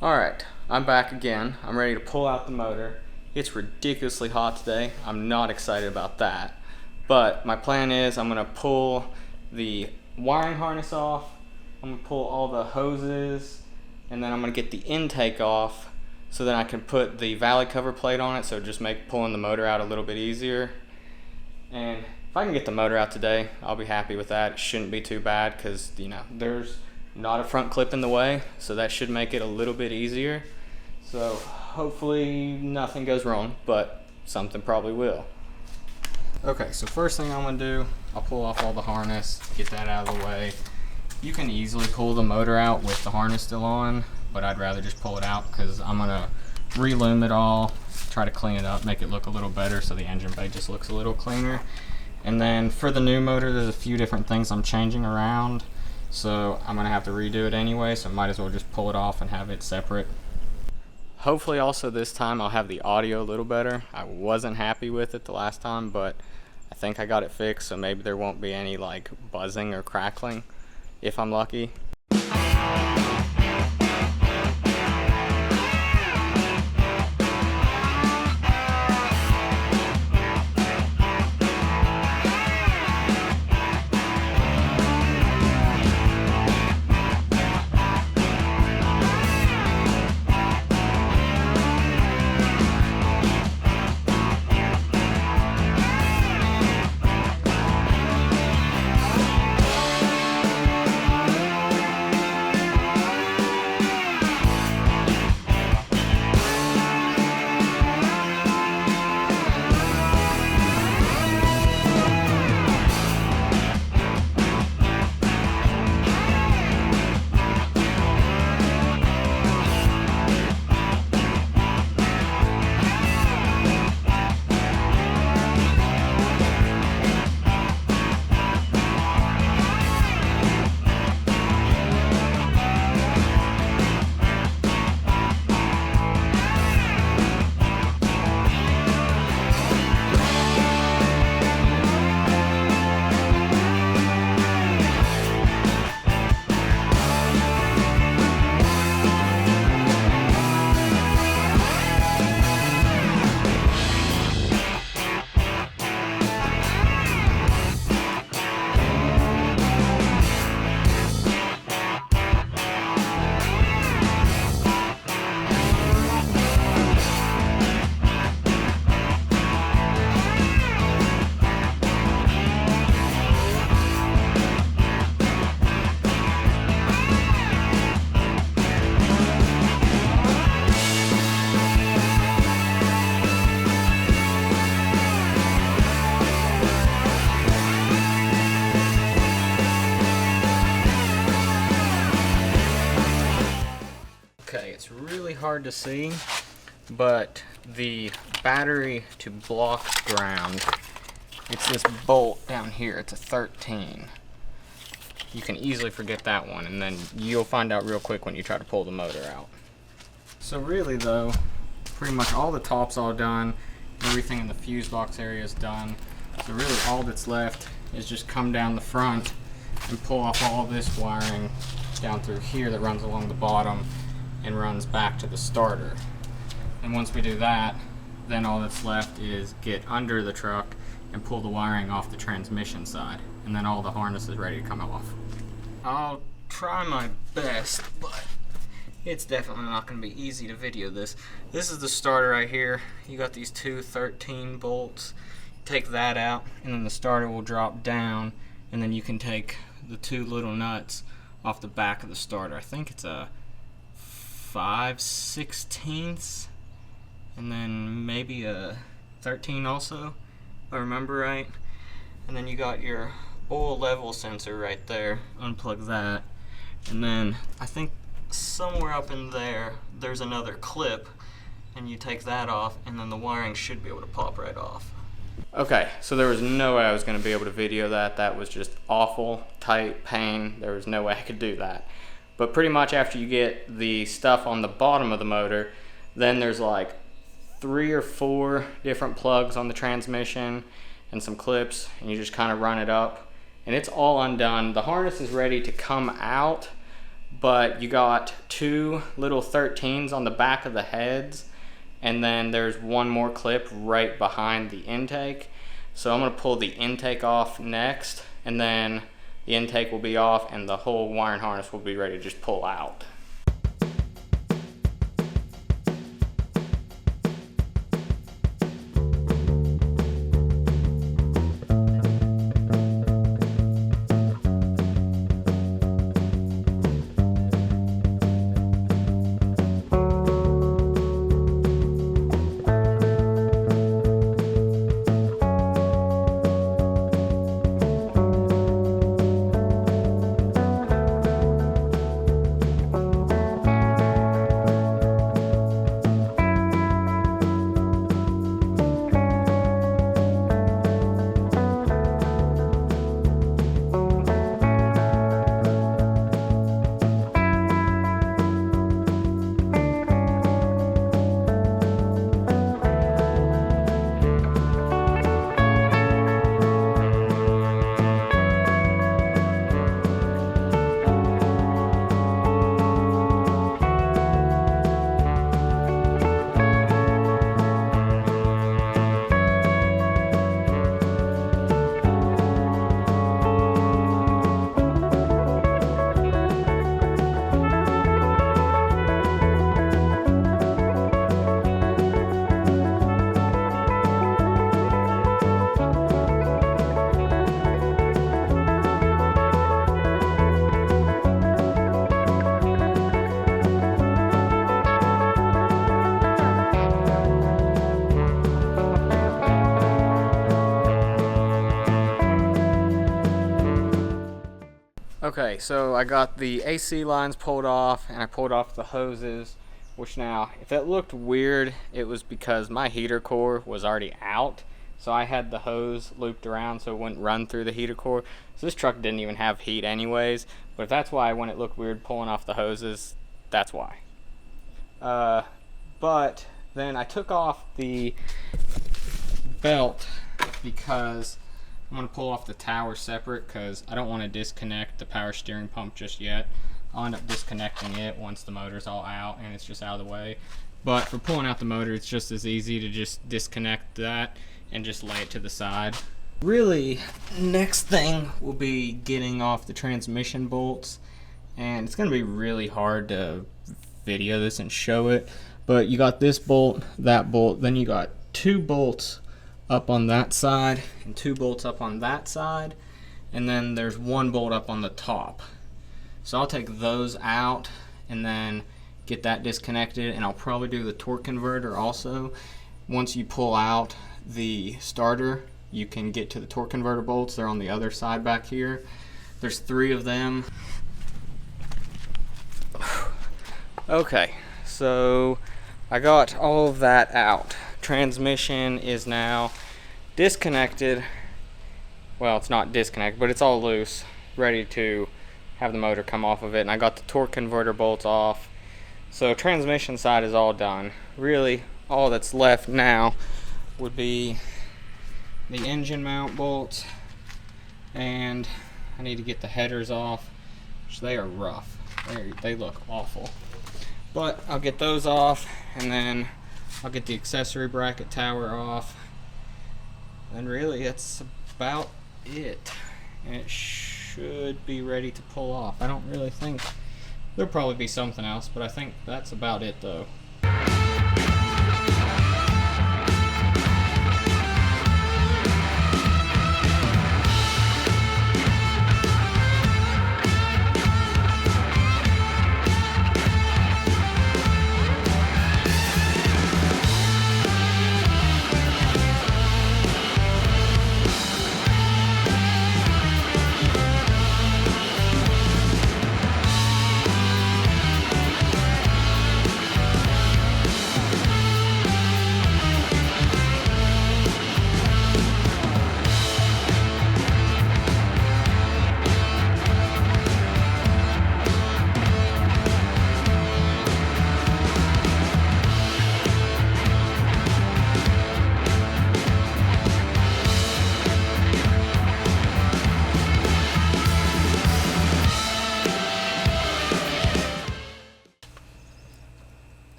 Alright, I'm back again. I'm ready to pull out the motor. It's ridiculously hot today. I'm not excited about that. But my plan is I'm going to pull the wiring harness off. I'm going to pull all the hoses. And then I'm going to get the intake off so then I can put the valley cover plate on it, so just make pulling the motor out a little bit easier. And if I can get the motor out today, I'll be happy with that. It shouldn't be too bad because, you know, there's not a front clip in the way, so that should make it a little bit easier. So hopefully nothing goes wrong, but something probably will. Okay, so first thing I'm gonna do, I'll pull off all the harness, get that out of the way. You can easily pull the motor out with the harness still on, but I'd rather just pull it out because I'm gonna relume it all, try to clean it up, make it look a little better so the engine bay just looks a little cleaner. And then for the new motor, there's a few different things I'm changing around. So I'm gonna have to redo it anyway, so I might as well just pull it off and have it separate. Hopefully also this time I'll have the audio a little better. I wasn't happy with it the last time, but I think I got it fixed, so maybe there won't be any like buzzing or crackling if I'm lucky. It's really hard to see, but the battery to block ground, it's this bolt down here. It's a 13. You can easily forget that one, and then you'll find out real quick when you try to pull the motor out. So really though, pretty much all the top's all done, everything in the fuse box area is done. So really all that's left is just come down the front and pull off all this wiring down through here that runs along the bottom and runs back to the starter. And once we do that, then all that's left is get under the truck and pull the wiring off the transmission side, and then all the harness is ready to come off. I'll try my best, but it's definitely not going to be easy to video this. This is the starter right here. You got these two 13 bolts. Take that out, and then the starter will drop down, and then you can take the two little nuts off the back of the starter. I think it's a 5/16, and then maybe a 13 also, if I remember right. And then you got your oil level sensor right there. Unplug that, and then I think somewhere up in there there's another clip and you take that off, and then the wiring should be able to pop right off. Okay, so there was no way I was going to be able to video that. That was just awful, tight, pain. There was no way I could do that. But pretty much after you get the stuff on the bottom of the motor, then there's like 3 or 4 different plugs on the transmission and some clips, and you just kind of run it up, and it's all undone. The harness is ready to come out, but you got 2 little 13s on the back of the heads, and then there's one more clip right behind the intake. So I'm going to pull the intake off next, and then the intake will be off and the whole wiring harness will be ready to just pull out. Okay, so I got the AC lines pulled off, and I pulled off the hoses, which now, if it looked weird, it was because my heater core was already out, so I had the hose looped around so it wouldn't run through the heater core. So this truck didn't even have heat anyways, but if that's why when it looked weird pulling off the hoses, that's why. But then I took off the belt because I'm going to pull off the tower separate because I don't want to disconnect the power steering pump just yet. I'll end up disconnecting it once the motor's all out and it's just out of the way. But for pulling out the motor, it's just as easy to just disconnect that and just lay it to the side. Really, next thing will be getting off the transmission bolts, and it's going to be really hard to video this and show it. But you got this bolt, that bolt, then you got 2 bolts up on that side and 2 bolts up on that side, and then there's 1 bolt up on the top. So I'll take those out and then get that disconnected, and I'll probably do the torque converter also. Once you pull out the starter, you can get to the torque converter bolts. They're on the other side back here. There's 3 of them. Okay, so I got all of that out. Transmission is now disconnected. Well, it's not disconnected, but it's all loose, ready to have the motor come off of it. And I got the torque converter bolts off. So transmission side is all done. Really, all that's left now would be the engine mount bolts, and I need to get the headers off, which they are rough. They look awful. But I'll get those off, and then I'll get the accessory bracket tower off, and really that's about it. And it should be ready to pull off. I don't really think there'll probably be something else, but I think that's about it though.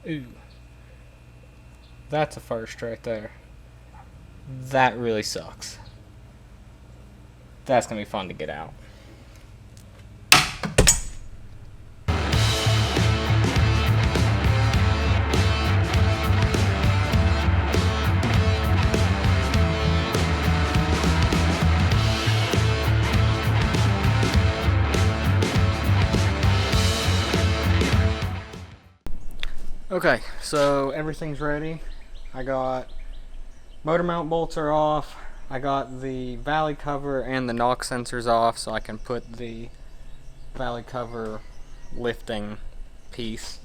Ooh. That's a first right there. That really sucks. That's gonna be fun to get out. Okay, so everything's ready. I got motor mount bolts are off. I got the valley cover and the knock sensors off so I can put the valley cover lifting piece.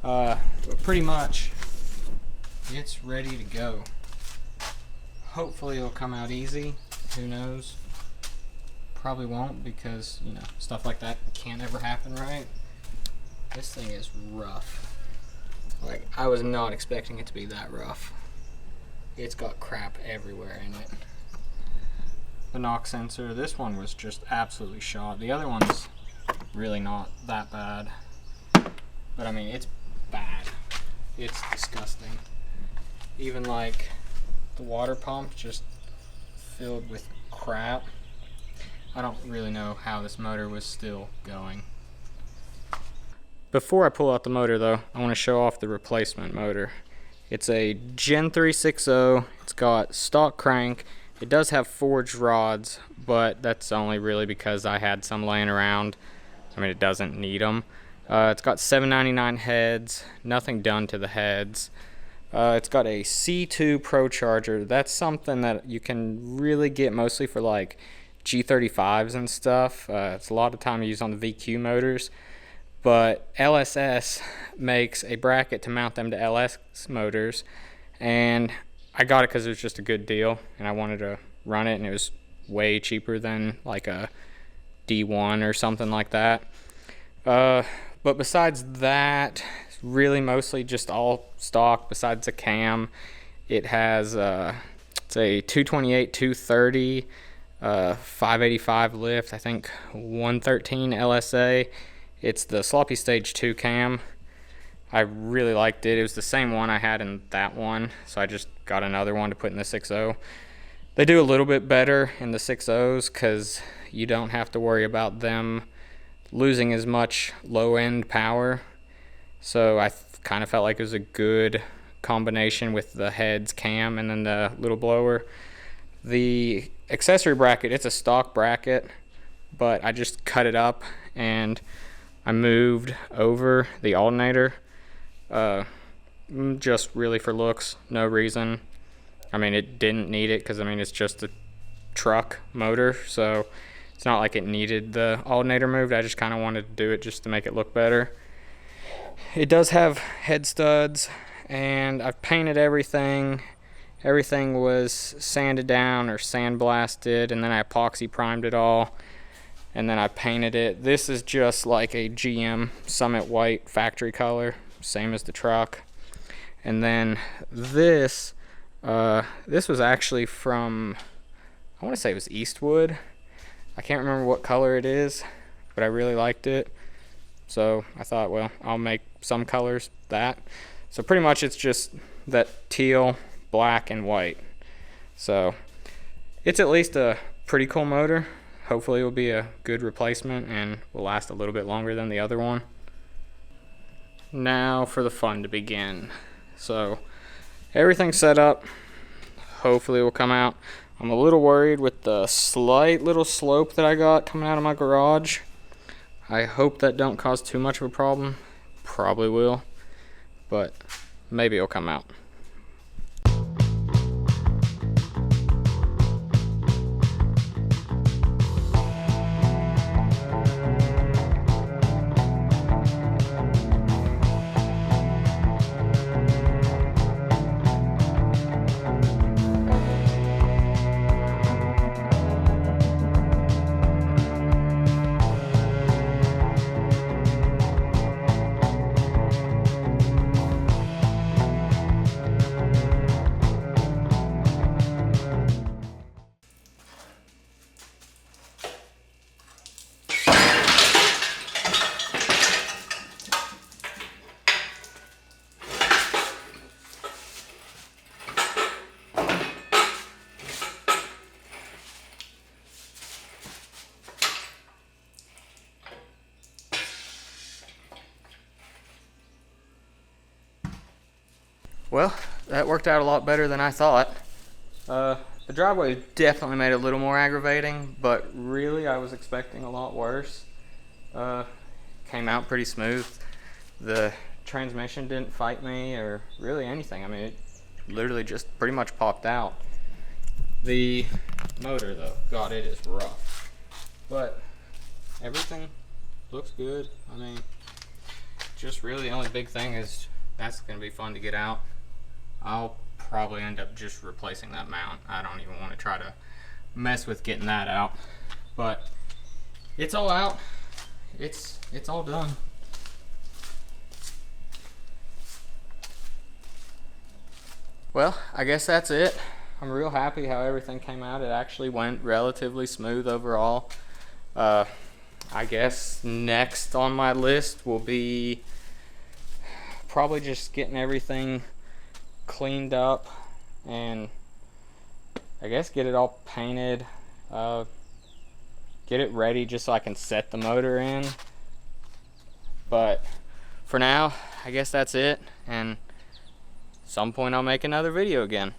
But pretty much it's ready to go. Hopefully it'll come out easy. Who knows? Probably won't, because, you know, stuff like that can't ever happen, right? This thing is rough. Like, I was not expecting it to be that rough. It's got crap everywhere in it. The knock sensor, this one was just absolutely shot. The other one's really not that bad. But I mean, it's bad. It's disgusting. Even like the water pump just filled with crap. I don't really know how this motor was still going. Before I pull out the motor though, I want to show off the replacement motor. It's a Gen 360. It's got stock crank. It does have forged rods, but that's only really because I had some laying around. I mean, it doesn't need them. It's got 799 heads, nothing done to the heads. It's got a C2 Pro charger. That's something that you can really get mostly for like G35s and stuff. It's a lot of time used on the VQ motors. But LSS makes a bracket to mount them to LS motors, and I got it because it was just a good deal, and I wanted to run it, and it was way cheaper than like a D1 or something like that. But besides that, it's really mostly just all stock. Besides the cam, it has it's a 228, 230, 585 lift, I think 113 LSA. It's the Sloppy Stage 2 cam. I really liked it. It was the same one I had in that one, so I just got another one to put in the 6.0. They do a little bit better in the 6.0s because you don't have to worry about them losing as much low-end power. So I kind of felt like it was a good combination with the heads cam and then the little blower. The accessory bracket, it's a stock bracket, but I just cut it up and I moved over the alternator, just really for looks, no reason. I mean, it didn't need it because, I mean, it's just a truck motor, so it's not like it needed the alternator moved. I just kind of wanted to do it just to make it look better. It does have head studs, and I've painted everything. Everything was sanded down or sandblasted, and then I epoxy primed it all. And then I painted it. This is just like a GM Summit White factory color, same as the truck. And then this was actually from, I want to say it was Eastwood. I can't remember what color it is, but I really liked it. So I thought, well, I'll make some colors that. So pretty much it's just that teal, black, and white. So it's at least a pretty cool motor. Hopefully it will be a good replacement and will last a little bit longer than the other one. Now for the fun to begin. So everything's set up. Hopefully it will come out. I'm a little worried with the slight little slope that I got coming out of my garage. I hope that don't cause too much of a problem. Probably will, but maybe it'll come out. Well, that worked out a lot better than I thought. The driveway definitely made it a little more aggravating, but really I was expecting a lot worse. Came out pretty smooth. The transmission didn't fight me or really anything. I mean, it literally just pretty much popped out. The motor though, God, it is rough. But everything looks good. I mean, just really the only big thing is that's gonna be fun to get out. I'll probably end up just replacing that mount. I don't even want to try to mess with getting that out. But it's all out. It's all done. Well, I guess that's it. I'm real happy how everything came out. It actually went relatively smooth overall. I guess next on my list will be probably just getting everything cleaned up and I guess get it all painted, get it ready just so I can set the motor in. But for now, I guess that's it, and some point I'll make another video again.